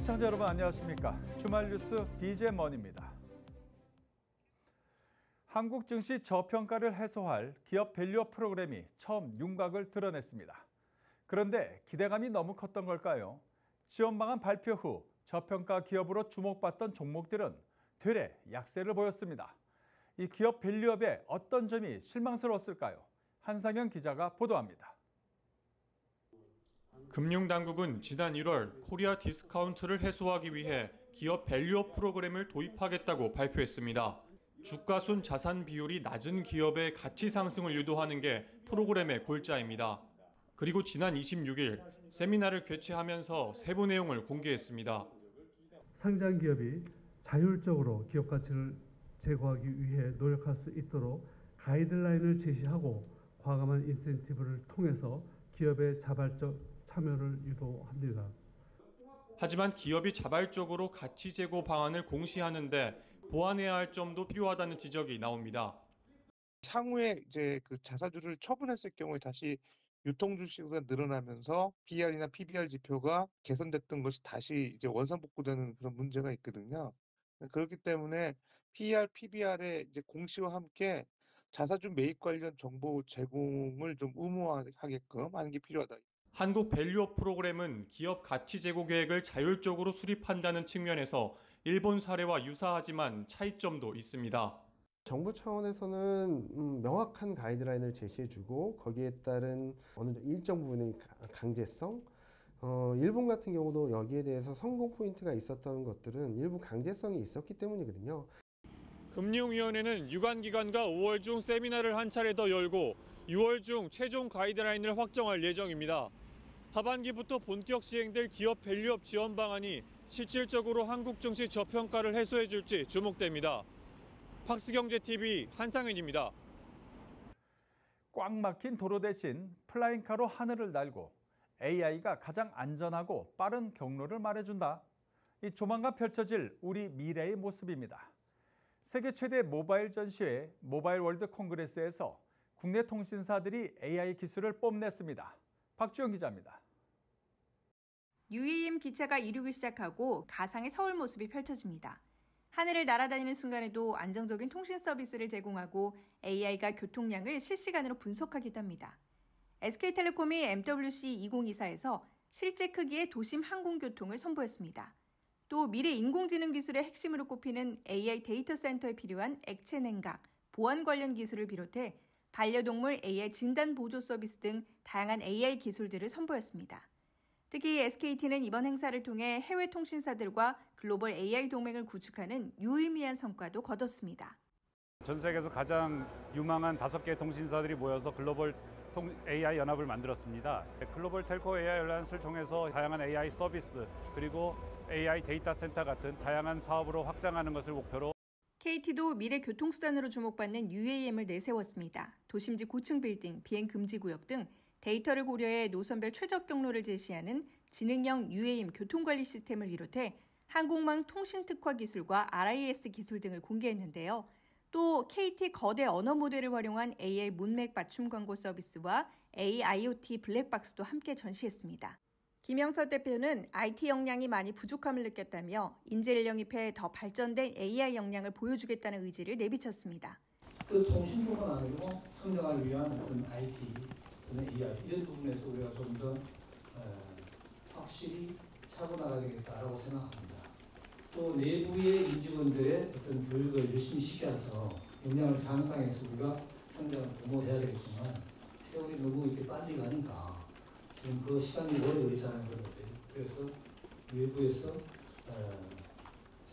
시청자 여러분 안녕하십니까? 주말 뉴스 BJ먼입니다. 한국 증시 저평가를 해소할 기업 밸류업 프로그램이 처음 윤곽을 드러냈습니다. 그런데 기대감이 너무 컸던 걸까요? 지원 방안 발표 후 저평가 기업으로 주목받던 종목들은 되레 약세를 보였습니다. 이 기업 밸류업의 어떤 점이 실망스러웠을까요? 한상현 기자가 보도합니다. 금융당국은 지난 1월 코리아 디스카운트를 해소하기 위해 기업 밸류업 프로그램을 도입하겠다고 발표했습니다. 주가순 자산 비율이 낮은 기업의 가치 상승을 유도하는 게 프로그램의 골자입니다. 그리고 지난 26일 세미나를 개최하면서 세부 내용을 공개했습니다. 상장 기업이 자율적으로 기업 가치를 제고하기 위해 노력할 수 있도록 가이드라인을 제시하고 과감한 인센티브를 통해서 기업의 자발적 참여를 유도합니다. 하지만 기업이 자발적으로 가치 제고 방안을 공시하는데 보완해야 할 점도 필요하다는 지적이 나옵니다. 향후에 이제 그 자사주를 처분했을 경우에 다시 유통주식수가 늘어나면서 PER이나 PBR 지표가 개선됐던 것이 다시 이제 원상복구되는 그런 문제가 있거든요. 그렇기 때문에 PER, PBR의 이제 공시와 함께 자사주 매입 관련 정보 제공을 좀 의무화하게끔 하는 게 필요하다. 한국 밸류업 프로그램은 기업 가치 제고 계획을 자율적으로 수립한다는 측면에서 일본 사례와 유사하지만 차이점도 있습니다. 정부 차원에서는 명확한 가이드라인을 제시해주고 거기에 따른 어느 일정 부분의 강제성, 일본 같은 경우도 여기에 대해서 성공 포인트가 있었던 것들은 일부 강제성이 있었기 때문이거든요. 금융위원회는 유관기관과 5월 중 세미나를 한 차례 더 열고 6월 중 최종 가이드라인을 확정할 예정입니다. 하반기부터 본격 시행될 기업 밸류업 지원 방안이 실질적으로 한국 증시 저평가를 해소해줄지 주목됩니다. 팍스경제TV 한상현입니다. 꽉 막힌 도로 대신 플라잉카로 하늘을 날고 AI가 가장 안전하고 빠른 경로를 말해준다. 이 조만간 펼쳐질 우리 미래의 모습입니다. 세계 최대 모바일 전시회 모바일 월드 콩그레스에서 국내 통신사들이 AI 기술을 뽐냈습니다. 박주영 기자입니다. UAM 기차가 이륙을 시작하고 가상의 서울 모습이 펼쳐집니다. 하늘을 날아다니는 순간에도 안정적인 통신 서비스를 제공하고 AI가 교통량을 실시간으로 분석하기도 합니다. SK텔레콤이 MWC 2024에서 실제 크기의 도심 항공교통을 선보였습니다. 또 미래 인공지능 기술의 핵심으로 꼽히는 AI 데이터 센터에 필요한 액체 냉각, 보안 관련 기술을 비롯해 반려동물 AI 진단 보조 서비스 등 다양한 AI 기술들을 선보였습니다. 특히 SKT는 이번 행사를 통해 해외 통신사들과 글로벌 AI 동맹을 구축하는 유의미한 성과도 거뒀습니다. 전 세계에서 가장 유망한 5개 통신사들이 모여서 글로벌 AI 연합을 만들었습니다. 글로벌 텔코 AI 얼라이언스를 통해서 다양한 AI 서비스 그리고 AI 데이터 센터 같은 다양한 사업으로 확장하는 것을 목표로 KT도 미래 교통수단으로 주목받는 UAM을 내세웠습니다. 도심지 고층 빌딩, 비행 금지 구역 등 데이터를 고려해 노선별 최적 경로를 제시하는 지능형 UAM 교통관리 시스템을 비롯해 항공망 통신 특화 기술과 RIS 기술 등을 공개했는데요. 또 KT 거대 언어 모델을 활용한 AI 문맥 맞춤 광고 서비스와 AIoT 블랙박스도 함께 전시했습니다. 김영설 대표는 IT 역량이 많이 부족함을 느꼈다며 인재 인력 입에 더 발전된 AI 역량을 보여주겠다는 의지를 내비쳤습니다. 그 통신뿐만 아니고 성장을 위한 어떤 IT, 또는 AI 이런 부분에서 우리가 좀 더 확실히 차고 나가야겠다라고 생각합니다. 또 내부의 임직원들의 어떤 교육을 열심히 시켜서 역량을 향상해서 우리가 성장을 도모해야 되겠지만 세월이 너무 이렇게 빨리 가니까 지금 그 시간이 오래 걸리잖아요. 그래서 외부에서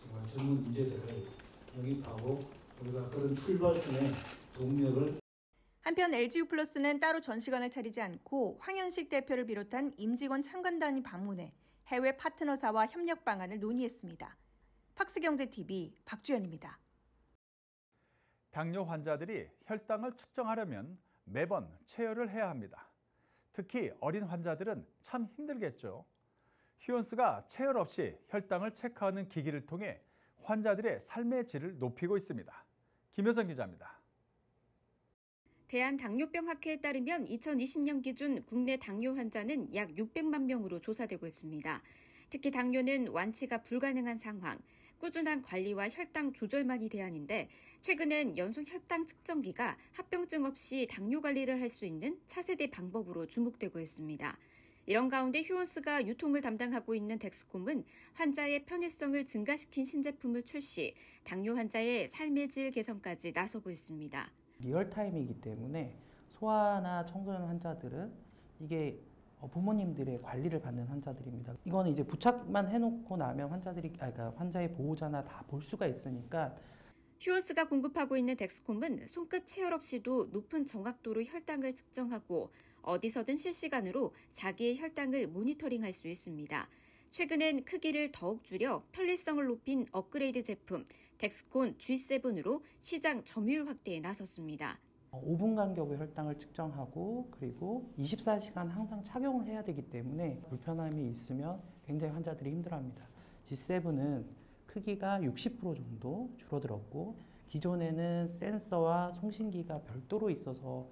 정말 전문 인재들을 영입하고 우리가 그런 출발선의 동력을 한편 LG유플러스는 따로 전시관을 차리지 않고 황현식 대표를 비롯한 임직원 참관단이 방문해 해외 파트너사와 협력 방안을 논의했습니다. 팍스경제TV 박주연입니다. 당뇨 환자들이 혈당을 측정하려면 매번 체열을 해야 합니다. 특히 어린 환자들은 참 힘들겠죠. 휴원스가 체열 없이 혈당을 체크하는 기기를 통해 환자들의 삶의 질을 높이고 있습니다. 김효선 기자입니다. 대한당뇨병학회에 따르면 2020년 기준 국내 당뇨 환자는 약 600만 명으로 조사되고 있습니다. 특히 당뇨는 완치가 불가능한 상황, 꾸준한 관리와 혈당 조절만이 대안인데 최근엔 연속 혈당 측정기가 합병증 없이 당뇨 관리를 할 수 있는 차세대 방법으로 주목되고 있습니다. 이런 가운데 휴원스가 유통을 담당하고 있는 덱스콤은 환자의 편의성을 증가시킨 신제품을 출시, 당뇨 환자의 삶의 질 개선까지 나서고 있습니다. 리얼타임이기 때문에 소아나 청소년 환자들은 이게 부모님들의 관리를 받는 환자들입니다. 이거는 이제 부착만 해놓고 나면 그러니까 환자의 보호자나 다 볼 수가 있으니까. 휴원스가 공급하고 있는 덱스콤은 손끝 체열 없이도 높은 정확도로 혈당을 측정하고 어디서든 실시간으로 자기의 혈당을 모니터링할 수 있습니다. 최근엔 크기를 더욱 줄여 편리성을 높인 업그레이드 제품 덱스콘 G7으로 시장 점유율 확대에 나섰습니다. 5분 간격의 혈당을 측정하고 그리고 24시간 항상 착용을 해야 되기 때문에 불편함이 있으면 굉장히 환자들이 힘들어합니다. G7은 크기가 60% 정도 줄어들었고 기존에는 센서와 송신기가 별도로 있어서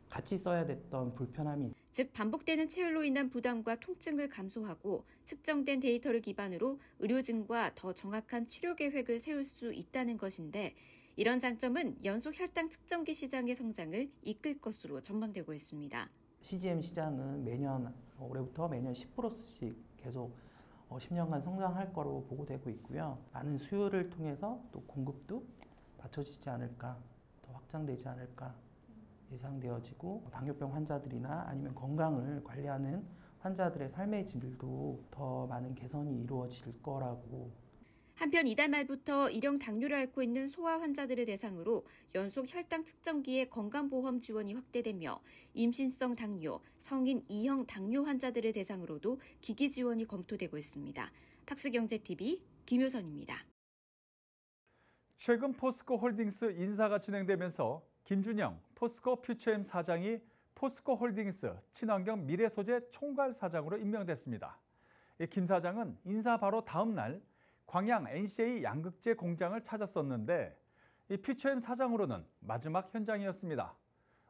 같이 써야 됐던 불편함이 즉 반복되는 체열로 인한 부담과 통증을 감소하고 측정된 데이터를 기반으로 의료진과 더 정확한 치료 계획을 세울 수 있다는 것인데 이런 장점은 연속 혈당 측정기 시장의 성장을 이끌 것으로 전망되고 있습니다. CGM 시장은 올해부터 매년 10%씩 계속 10년간 성장할 거로 보고되고 있고요. 많은 수요를 통해서 또 공급도 받쳐지지 않을까, 더 확장되지 않을까 예상되어지고 당뇨병 환자들이나 아니면 건강을 관리하는 환자들의 삶의 질도 더 많은 개선이 이루어질 거라고. 한편 이달 말부터 일형 당뇨를 앓고 있는 소아 환자들을 대상으로 연속 혈당 측정기의 건강보험 지원이 확대되며 임신성 당뇨, 성인 2형 당뇨 환자들을 대상으로도 기기 지원이 검토되고 있습니다. 팍스경제TV 김효선입니다. 최근 포스코 홀딩스 인사가 진행되면서 김준영 포스코 퓨처엠 사장이 포스코 홀딩스 친환경 미래소재 총괄 사장으로 임명됐습니다. 김 사장은 인사 바로 다음 날 광양 NCA 양극재 공장을 찾았었는데 이 퓨처엠 사장으로는 마지막 현장이었습니다.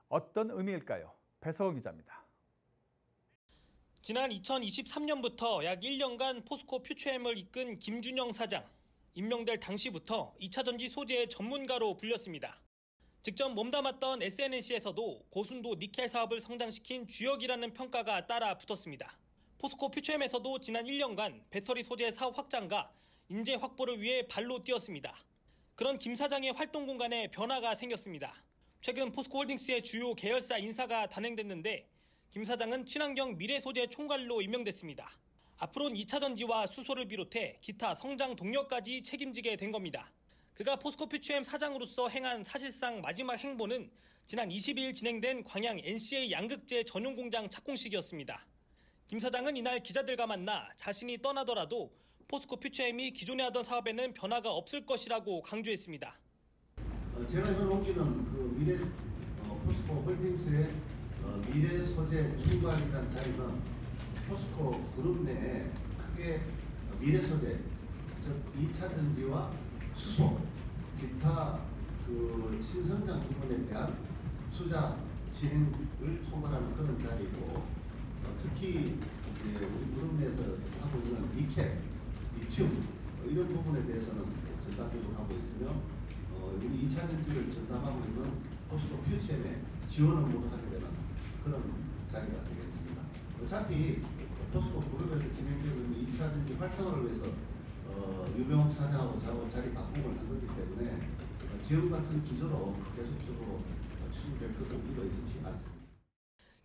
어떤 의미일까요? 배서원 기자입니다. 지난 2023년부터 약 1년간 포스코 퓨처엠을 이끈 김준영 사장. 임명될 당시부터 2차전지 소재의 전문가로 불렸습니다. 직접 몸담았던 SNNC에서도 고순도 니켈 사업을 성장시킨 주역이라는 평가가 따라 붙었습니다. 포스코 퓨처엠에서도 지난 1년간 배터리 소재 사업 확장과 인재 확보를 위해 발로 뛰었습니다. 그런 김 사장의 활동 공간에 변화가 생겼습니다. 최근 포스코 홀딩스의 주요 계열사 인사가 단행됐는데 김 사장은 친환경 미래소재 총괄로 임명됐습니다. 앞으로는 2차전지와 수소를 비롯해 기타 성장 동력까지 책임지게 된 겁니다. 그가 포스코 퓨처엠 사장으로서 행한 사실상 마지막 행보는 지난 22일 진행된 광양 NCA 양극재 전용 공장 착공식이었습니다. 김 사장은 이날 기자들과 만나 자신이 떠나더라도 포스코 퓨처엠이 기존에 하던 사업에는 변화가 없을 것이라고 강조했습니다. 제가 이걸 옮기는 그 포스코 홀딩스의 미래 소재 총괄이라는 자리는 포스코 그룹 내에 크게 미래 소재, 즉 2차 전지와 수소, 기타 그 신성장 부분에 대한 투자 진행을 총괄하는 그런 자리고 특히 이제 우리 그룹 내에서 하고 있는 니켈, 리튬 이런 부분에 대해서는 전담적으로 하고 있으며 우리 2차 전지를 전담하고 있는 포스코 퓨처엠에 지원 업무를 하게 되는 그런 자리가 되겠습니다. 어차피 포스코 그룹에서 진행되고 있는 2차 전지 활성화를 위해서 유병욱 사장하고 자리 바꿈을 한 거기 때문에 지금 같은 기조로 계속적으로 추진될 것은 믿어지지 않습니다.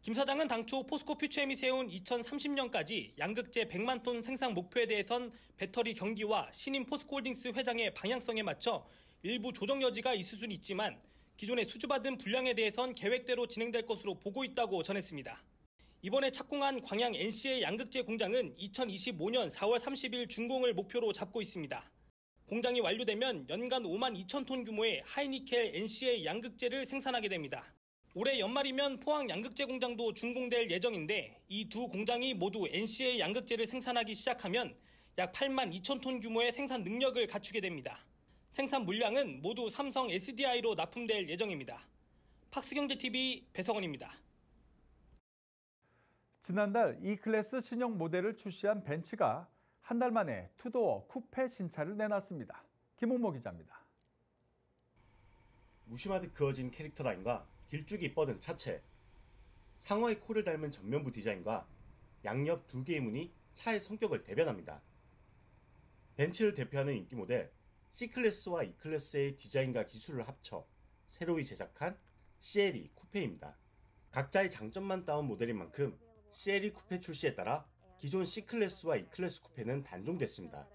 김 사장은 당초 포스코 퓨처엠이 세운 2030년까지 양극재 100만 톤 생산 목표에 대해선 배터리 경기와 신임 포스코 홀딩스 회장의 방향성에 맞춰 일부 조정 여지가 있을 수는 있지만 기존에 수주받은 분량에 대해선 계획대로 진행될 것으로 보고 있다고 전했습니다. 이번에 착공한 광양 NCA 양극재 공장은 2025년 4월 30일 준공을 목표로 잡고 있습니다. 공장이 완료되면 연간 5만 2천 톤 규모의 하이니켈 NCA 양극재를 생산하게 됩니다. 올해 연말이면 포항 양극재 공장도 준공될 예정인데 이 두 공장이 모두 NCA 양극재를 생산하기 시작하면 약 8만 2천 톤 규모의 생산 능력을 갖추게 됩니다. 생산 물량은 모두 삼성 SDI로 납품될 예정입니다. 팍스경제TV 배석원입니다. 지난달 E클래스 신형 모델을 출시한 벤츠가 한 달 만에 투도어 쿠페 신차를 내놨습니다. 김홍모 기자입니다. 무심하듯 그어진 캐릭터 라인과 길쭉이 뻗은 차체, 상어의 코를 닮은 전면부 디자인과 양옆 두 개의 문이 차의 성격을 대변합니다. 벤츠를 대표하는 인기 모델 C클래스와 E클래스의 디자인과 기술을 합쳐 새로이 제작한 CLE 쿠페입니다. 각자의 장점만 따온 모델인 만큼 CLE 쿠페 출시에 따라 기존 C클래스와 E클래스 쿠페는 단종됐습니다.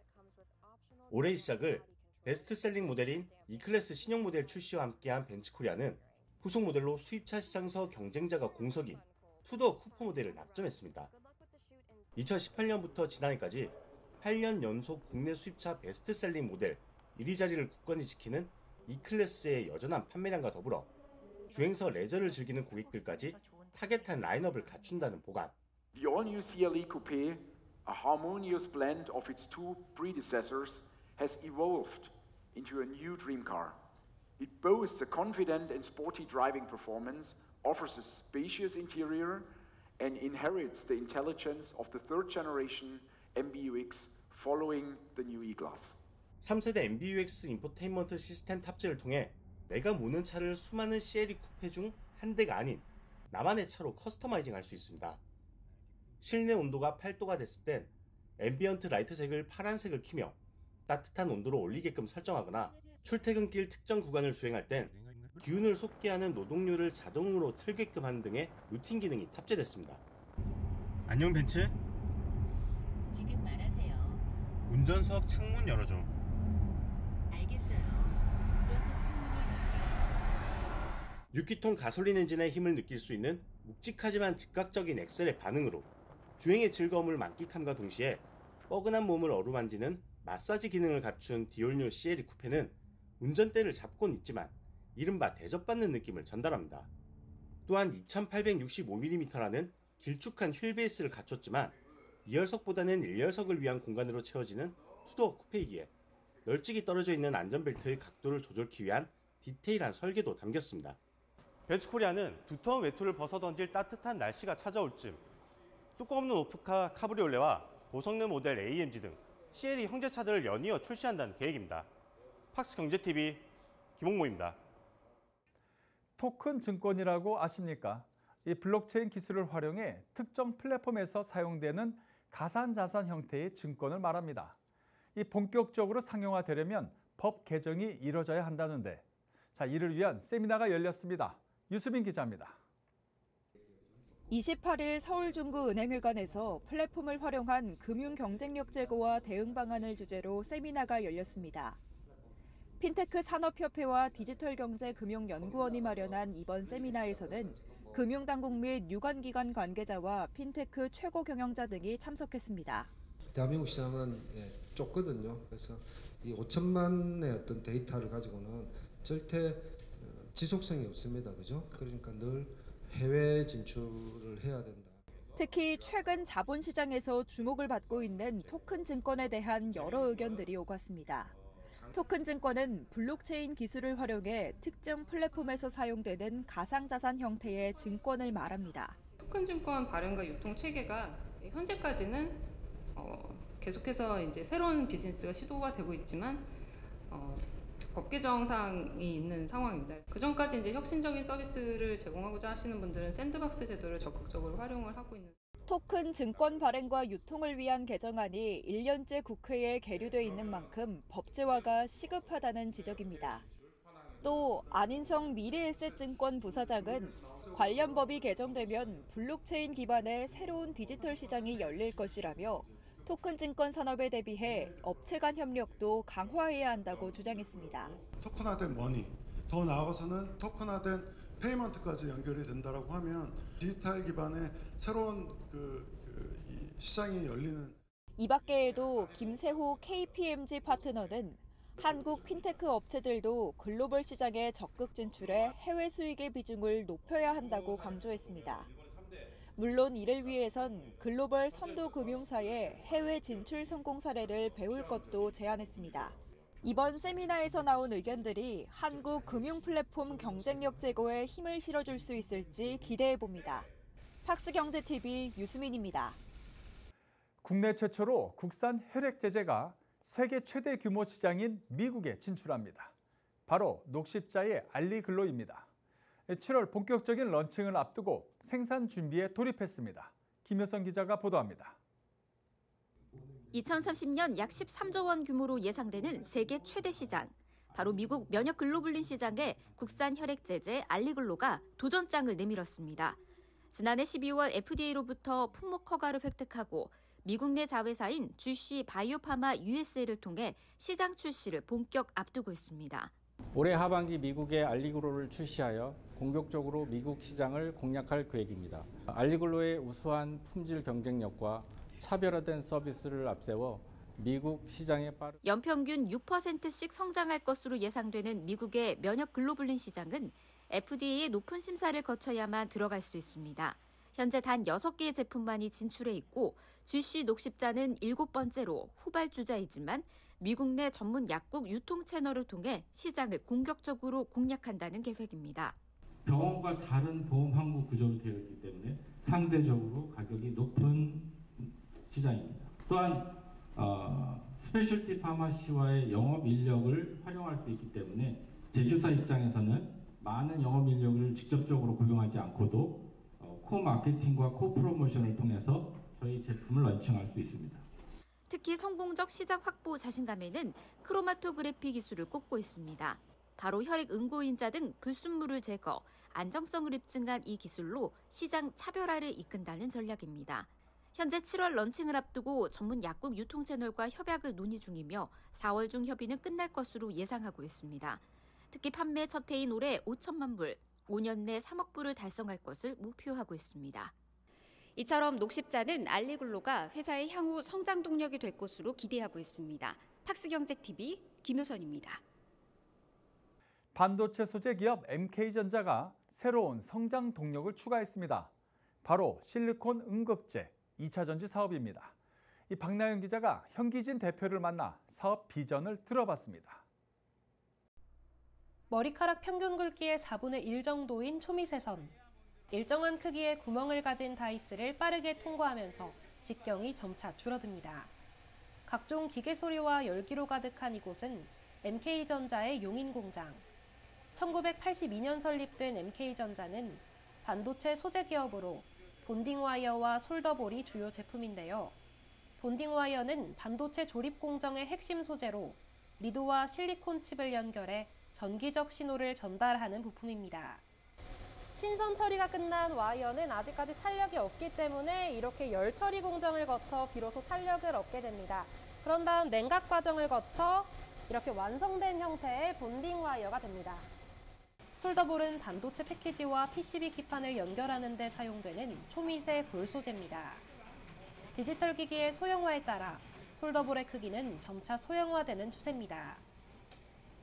올해의 시작을 베스트셀링 모델인 E클래스 신형 모델 출시와 함께한 벤츠코리아는 후속 모델로 수입차 시장에서 경쟁자가 공석인 투도어 쿠퍼 모델을 낙점했습니다. 2018년부터 지난해까지 8년 연속 국내 수입차 베스트셀링 모델 1위 자리를 굳건히 지키는 E클래스의 여전한 판매량과 더불어 주행서 레저를 즐기는 고객들까지 타겟한 라인업을 갖춘다는 보관. The all-new CLE Coupe, a harmonious blend of its two predecessors, has evolved into a new dream car. It boasts a confident and sporty driving performance, offers a spacious interior, and inherits the intelligence of the third-generation MBUX following the new E-Class. 3세대 MBUX 인포테인먼트 시스템 탑재를 통해 내가 모는 차를 수많은 CLE 쿠페 중 한 대가 아닌 나만의 차로 커스터마이징 할 수 있습니다. 실내 온도가 8도가 됐을 땐 앰비언트 라이트색을 파란색을 키며 따뜻한 온도로 올리게끔 설정하거나 출퇴근길 특정 구간을 주행할 땐 기운을 솟게 하는 노동류를 자동으로 틀게끔 하는 등의 루틴 기능이 탑재됐습니다. 안녕 벤츠? 지금 말하세요. 운전석 창문 열어줘. 알겠어요. 운전석 창문을 열게요. 6기통 가솔린 엔진의 힘을 느낄 수 있는 묵직하지만 즉각적인 엑셀의 반응으로 주행의 즐거움을 만끽함과 동시에 뻐근한 몸을 어루만지는 마사지 기능을 갖춘 디올뉴 CLE 쿠페는 운전대를 잡고는 있지만 이른바 대접받는 느낌을 전달합니다. 또한 2865mm라는 길쭉한 휠베이스를 갖췄지만 2열석보다는 1열석을 위한 공간으로 채워지는 투도어 쿠페이기에 널찍이 떨어져 있는 안전벨트의 각도를 조절하기 위한 디테일한 설계도 담겼습니다. 벤츠코리아는 두터운 외투를 벗어던질 따뜻한 날씨가 찾아올 쯤 뚜껑 없는 오프카 카브리올레와 고성능 모델 AMG 등 CLE 형제차들을 연이어 출시한다는 계획입니다. 팍스경제TV 김홍모입니다. 토큰 증권이라고 아십니까? 이 블록체인 기술을 활용해 특정 플랫폼에서 사용되는 가상자산 형태의 증권을 말합니다. 이 본격적으로 상용화되려면 법 개정이 이뤄져야 한다는데, 자, 이를 위한 세미나가 열렸습니다. 유수빈 기자입니다. 28일 서울중구은행회관에서 플랫폼을 활용한 금융 경쟁력 제고와 대응 방안을 주제로 세미나가 열렸습니다. 핀테크 산업협회와 디지털경제금융연구원이 마련한 이번 세미나에서는 금융당국 및 유관기관 관계자와 핀테크 최고 경영자 등이 참석했습니다. 대한민국 시장은 좁거든요. 그래서 이 5천만의 어떤 데이터를 가지고는 절대 지속성이 없습니다. 그죠? 그러니까 늘 해외 진출을 해야 된다. 특히 최근 자본시장에서 주목을 받고 있는 토큰 증권에 대한 여러 의견들이 오갔습니다. 토큰 증권은 블록체인 기술을 활용해 특정 플랫폼에서 사용되는 가상자산 형태의 증권을 말합니다. 토큰 증권 발행과 유통 체계가 현재까지는 계속해서 이제 새로운 비즈니스가 시도가 되고 있지만 법 개정사항이 있는 상황입니다. 그 전까지 이제 혁신적인 서비스를 제공하고자 하시는 분들은 샌드박스 제도를 적극적으로 활용을 하고 있는. 토큰 증권 발행과 유통을 위한 개정안이 1년째 국회에 계류돼 있는 만큼 법제화가 시급하다는 지적입니다. 또 안인성 미래에셋증권 부사장은 관련 법이 개정되면 블록체인 기반의 새로운 디지털 시장이 열릴 것이라며 토큰 증권 산업에 대비해 업체 간 협력도 강화해야 한다고 주장했습니다. 토큰화된 머니, 더 나아가서는 토큰화된 페이먼트까지 연결이 된다라고 하면 디지털 기반의 새로운 이 시장이 열리는. 이 밖에도 김세호 KPMG 파트너는 한국 핀테크 업체들도 글로벌 시장에 적극 진출해 해외 수익의 비중을 높여야 한다고 강조했습니다. 물론 이를 위해선 글로벌 선도 금융사의 해외 진출 성공 사례를 배울 것도 제안했습니다. 이번 세미나에서 나온 의견들이 한국 금융 플랫폼 경쟁력 제고에 힘을 실어줄 수 있을지 기대해봅니다. 팍스경제TV 유수민입니다. 국내 최초로 국산 혈액 제제가 세계 최대 규모 시장인 미국에 진출합니다. 바로 녹십자의 알리글로입니다. 7월 본격적인 런칭을 앞두고 생산 준비에 돌입했습니다. 김효선 기자가 보도합니다. 2030년 약 13조 원 규모로 예상되는 세계 최대 시장. 바로 미국 면역 글로불린 시장에 국산 혈액 제제 알리글로가 도전장을 내밀었습니다. 지난해 12월 FDA로부터 품목 허가를 획득하고 미국 내 자회사인 GC 바이오파마 USA를 통해 시장 출시를 본격 앞두고 있습니다. 올해 하반기 미국의 알리글로를 출시하여 공격적으로 미국 시장을 공략할 계획입니다. 알리글로의 우수한 품질 경쟁력과 차별화된 서비스를 앞세워 미국 시장에 빠른 연평균 6%씩 성장할 것으로 예상되는 미국의 면역 글로불린 시장은 FDA의 높은 심사를 거쳐야만 들어갈 수 있습니다. 현재 단 6개의 제품만이 진출해 있고 GC 녹십자는 7번째로 후발주자이지만 미국 내 전문 약국 유통 채널을 통해 시장을 공격적으로 공략한다는 계획입니다. 병원과 다른 보험 항구 구조로 되어 있기 때문에 상대적으로 가격이 높은 시장입니다. 또한 스페셜티 파마시와의 영업 인력을 활용할 수 있기 때문에 제조사 입장에서는 많은 영업 인력을 직접적으로 고용하지 않고도 코-마케팅과 코-프로모션을 통해서 저희 제품을 런칭할 수 있습니다. 특히 성공적 시장 확보 자신감에는 크로마토그래피 기술을 꼽고 있습니다. 바로 혈액 응고인자 등 불순물을 제거, 안정성을 입증한 이 기술로 시장 차별화를 이끈다는 전략입니다. 현재 7월 런칭을 앞두고 전문 약국 유통 채널과 협약을 논의 중이며 4월 중 협의는 끝날 것으로 예상하고 있습니다. 특히 판매 첫 해인 올해 5천만 불, 5년 내 3억 불을 달성할 것을 목표하고 있습니다. 이처럼 녹십자는 알리글로가 회사의 향후 성장 동력이 될 것으로 기대하고 있습니다. 팍스경제TV 김효선입니다. 반도체 소재 기업 MK전자가 새로운 성장 동력을 추가했습니다. 바로 실리콘 응급제 2차 전지 사업입니다. 이 박나영 기자가 현기진 대표를 만나 사업 비전을 들어봤습니다. 머리카락 평균 굵기의 4분의 1 정도인 초미세선. 일정한 크기의 구멍을 가진 다이스를 빠르게 통과하면서 직경이 점차 줄어듭니다. 각종 기계 소리와 열기로 가득한 이곳은 MK전자의 용인 공장. 1982년 설립된 MK전자는 반도체 소재 기업으로 본딩 와이어와 솔더볼이 주요 제품인데요. 본딩 와이어는 반도체 조립 공정의 핵심 소재로 리도와 실리콘 칩을 연결해 전기적 신호를 전달하는 부품입니다. 신선 처리가 끝난 와이어는 아직까지 탄력이 없기 때문에 이렇게 열 처리 공정을 거쳐 비로소 탄력을 얻게 됩니다. 그런 다음 냉각 과정을 거쳐 이렇게 완성된 형태의 본딩 와이어가 됩니다. 솔더볼은 반도체 패키지와 PCB 기판을 연결하는 데 사용되는 초미세 볼 소재입니다. 디지털 기기의 소형화에 따라 솔더볼의 크기는 점차 소형화되는 추세입니다.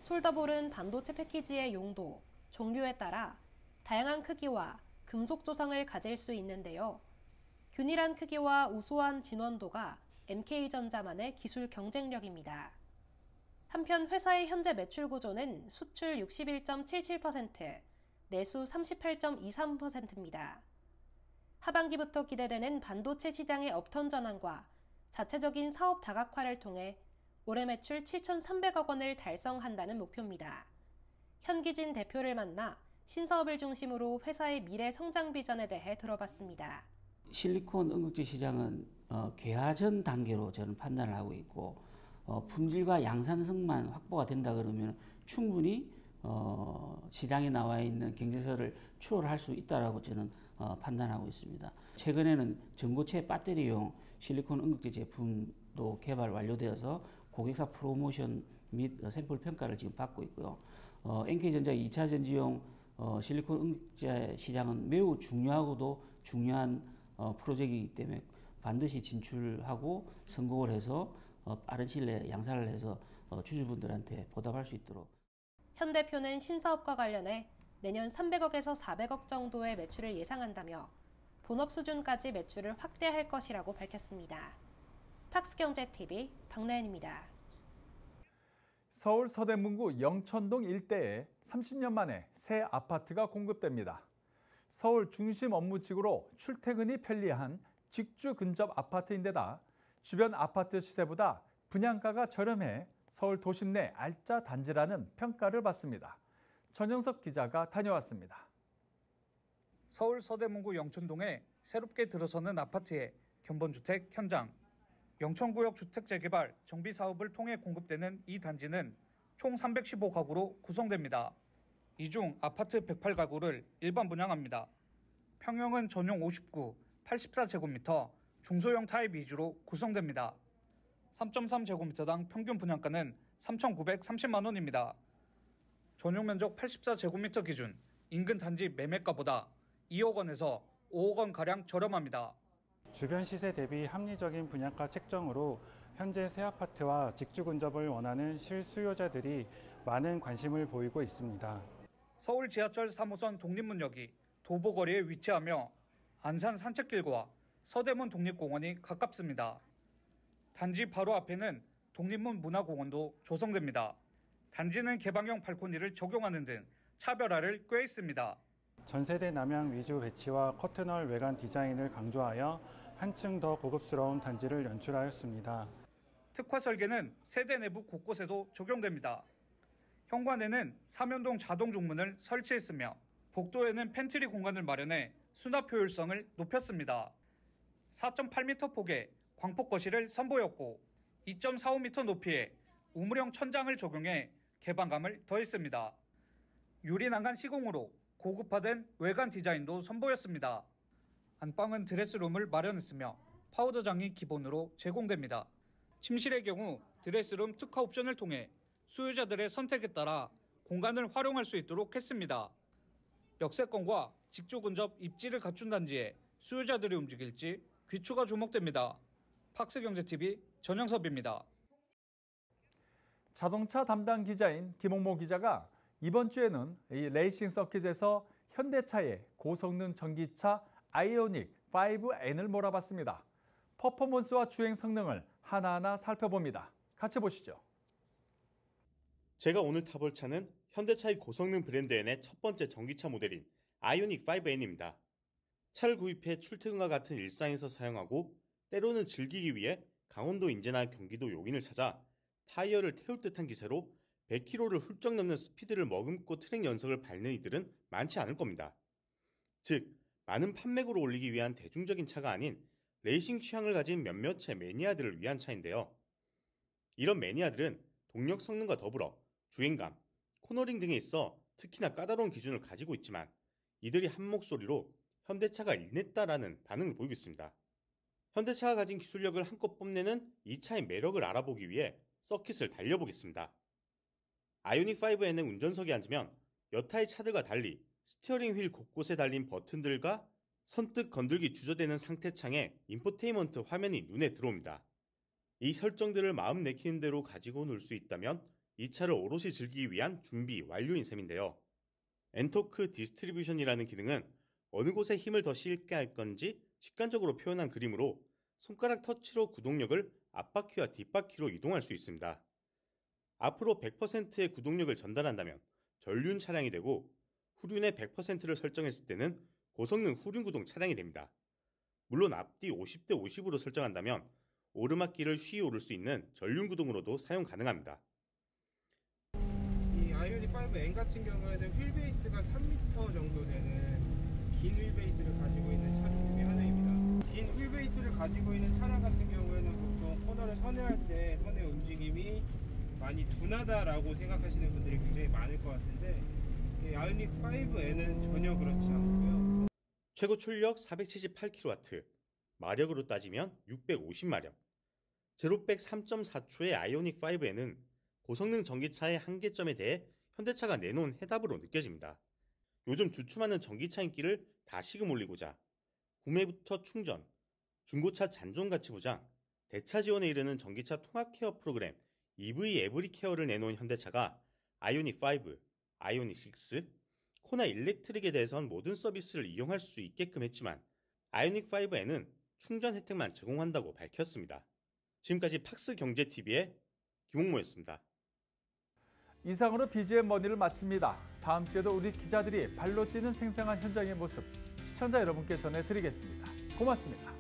솔더볼은 반도체 패키지의 용도, 종류에 따라 다양한 크기와 금속 조성을 가질 수 있는데요. 균일한 크기와 우수한 진원도가 MK전자만의 기술 경쟁력입니다. 한편 회사의 현재 매출 구조는 수출 61.77%, 내수 38.23%입니다. 하반기부터 기대되는 반도체 시장의 업턴 전환과 자체적인 사업 다각화를 통해 올해 매출 7,300억 원을 달성한다는 목표입니다. 현기진 대표를 만나 신사업을 중심으로 회사의 미래 성장 비전에 대해 들어봤습니다. 실리콘 응급제 시장은 개화전 단계로 저는 판단을 하고 있고 품질과 양산성만 확보가 된다 그러면 충분히 시장에 나와 있는 경쟁사를 추월할 수 있다라고 저는 판단하고 있습니다. 최근에는 전고체 배터리용 실리콘 응급제 제품도 개발 완료되어서 고객사 프로모션 및 샘플 평가를 지금 받고 있고요. NK전자의 2차 전지용 실리콘 응급제 시장은 매우 중요하고도 중요한 프로젝트이기 때문에 반드시 진출하고 성공을 해서 빠른 시일 내에 양산을 해서 주주분들한테 보답할 수 있도록. 현 대표는 신사업과 관련해 내년 300억에서 400억 정도의 매출을 예상한다며 본업 수준까지 매출을 확대할 것이라고 밝혔습니다. 팍스경제TV 박나연입니다. 서울 서대문구 영천동 일대에 30년 만에 새 아파트가 공급됩니다. 서울 중심 업무지구로 출퇴근이 편리한 직주 근접 아파트인데다 주변 아파트 시세보다 분양가가 저렴해 서울 도심 내 알짜 단지라는 평가를 받습니다. 전영석 기자가 다녀왔습니다. 서울 서대문구 영천동에 새롭게 들어서는 아파트의 견본주택 현장. 영천구역 주택재개발 정비 사업을 통해 공급되는 이 단지는 총 315가구로 구성됩니다. 이 중 아파트 108가구를 일반 분양합니다. 평형은 전용 59, 84제곱미터, 중소형 타입 위주로 구성됩니다. 3.3제곱미터당 평균 분양가는 3,930만 원입니다. 전용 면적 84제곱미터 기준 인근 단지 매매가보다 2억 원에서 5억 원가량 저렴합니다. 주변 시세 대비 합리적인 분양가 책정으로 현재 새 아파트와 직주 근접을 원하는 실수요자들이 많은 관심을 보이고 있습니다. 서울 지하철 3호선 독립문역이 도보거리에 위치하며 안산 산책길과 서대문 독립공원이 가깝습니다. 단지 바로 앞에는 독립문 문화공원도 조성됩니다. 단지는 개방형 발코니를 적용하는 등 차별화를 꾀했습니다. 전세대 남향 위주 배치와 커튼홀 외관 디자인을 강조하여 한층 더 고급스러운 단지를 연출하였습니다. 특화 설계는 세대 내부 곳곳에도 적용됩니다. 현관에는 삼연동 자동 중문을 설치했으며 복도에는 팬트리 공간을 마련해 수납 효율성을 높였습니다. 4.8m 폭의 광폭 거실을 선보였고 2.45m 높이의 우물형 천장을 적용해 개방감을 더했습니다. 유리 난간 시공으로 고급화된 외관 디자인도 선보였습니다. 안방은 드레스룸을 마련했으며 파우더장이 기본으로 제공됩니다. 침실의 경우 드레스룸 특화 옵션을 통해 수요자들의 선택에 따라 공간을 활용할 수 있도록 했습니다. 역세권과 직주 근접 입지를 갖춘 단지에 수요자들이 움직일지 귀추가 주목됩니다. 팍스경제TV 전영섭입니다. 자동차 담당 기자인 김홍모 기자가 이번 주에는 이 레이싱 서킷에서 현대차의 고성능 전기차 아이오닉 5N을 몰아봤습니다. 퍼포먼스와 주행 성능을 하나하나 살펴봅니다. 같이 보시죠. 제가 오늘 타볼 차는 현대차의 고성능 브랜드 N의 첫 번째 전기차 모델인 아이오닉 5N입니다. 차를 구입해 출퇴근과 같은 일상에서 사용하고 때로는 즐기기 위해 강원도 인제나 경기도 용인을 찾아 타이어를 태울 듯한 기세로 100km를 훌쩍 넘는 스피드를 머금고 트랙 연석을 밟는 이들은 많지 않을 겁니다. 즉, 많은 판매고를 올리기 위한 대중적인 차가 아닌 레이싱 취향을 가진 몇몇의 매니아들을 위한 차인데요. 이런 매니아들은 동력 성능과 더불어 주행감, 코너링 등에 있어 특히나 까다로운 기준을 가지고 있지만 이들이 한 목소리로 현대차가 일냈다라는 반응을 보이고 있습니다. 현대차가 가진 기술력을 한껏 뽐내는 이 차의 매력을 알아보기 위해 서킷을 달려보겠습니다. 아이오닉 5N의 운전석에 앉으면 여타의 차들과 달리 스티어링 휠 곳곳에 달린 버튼들과 선뜻 건들기 주저되는 상태창에 인포테인먼트 화면이 눈에 들어옵니다. 이 설정들을 마음 내키는 대로 가지고 놀 수 있다면 이 차를 오롯이 즐기기 위한 준비 완료인 셈인데요. 엔토크 디스트리뷰션이라는 기능은 어느 곳에 힘을 더 실게 할 건지 직관적으로 표현한 그림으로 손가락 터치로 구동력을 앞바퀴와 뒷바퀴로 이동할 수 있습니다. 앞으로 100%의 구동력을 전달한다면 전륜 차량이 되고 후륜의 100%를 설정했을 때는 고성능 후륜 구동 차량이 됩니다. 물론 앞뒤 50대 50으로 설정한다면 오르막길을 쉬이 오를 수 있는 전륜 구동으로도 사용 가능합니다. 이 아이오닉 5N 같은 경우에는 휠베이스가 3m 정도 되는 긴 휠베이스를 가지고 있는 차량 중에 하나입니다. 긴 휠베이스를 가지고 있는 차량 같은 경우에는 보통 코너를 선회할 때 선회 움직임이 많이 둔하다라고 생각하시는 분들이 굉장히 많을 것 같은데 아이오닉 5N은 전혀 그렇지 않고요. 최고 출력 478kW, 마력으로 따지면 650마력, 제로백 3.4초의 아이오닉 5N은 고성능 전기차의 한계점에 대해 현대차가 내놓은 해답으로 느껴집니다. 요즘 주춤하는 전기차 인기를 다시금 올리고자 구매부터 충전, 중고차 잔존가치 보장, 대차 지원에 이르는 전기차 통합 케어 프로그램 EV 에브리 케어를 내놓은 현대차가 아이오닉 5, 아이오닉 6, 코나 일렉트릭에 대해선 모든 서비스를 이용할 수 있게끔 했지만 아이오닉 5N은 충전 혜택만 제공한다고 밝혔습니다. 지금까지 팍스경제TV의 김홍모였습니다. 이상으로 BGM 머니를 마칩니다. 다음 주에도 우리 기자들이 발로 뛰는 생생한 현장의 모습 시청자 여러분께 전해드리겠습니다. 고맙습니다.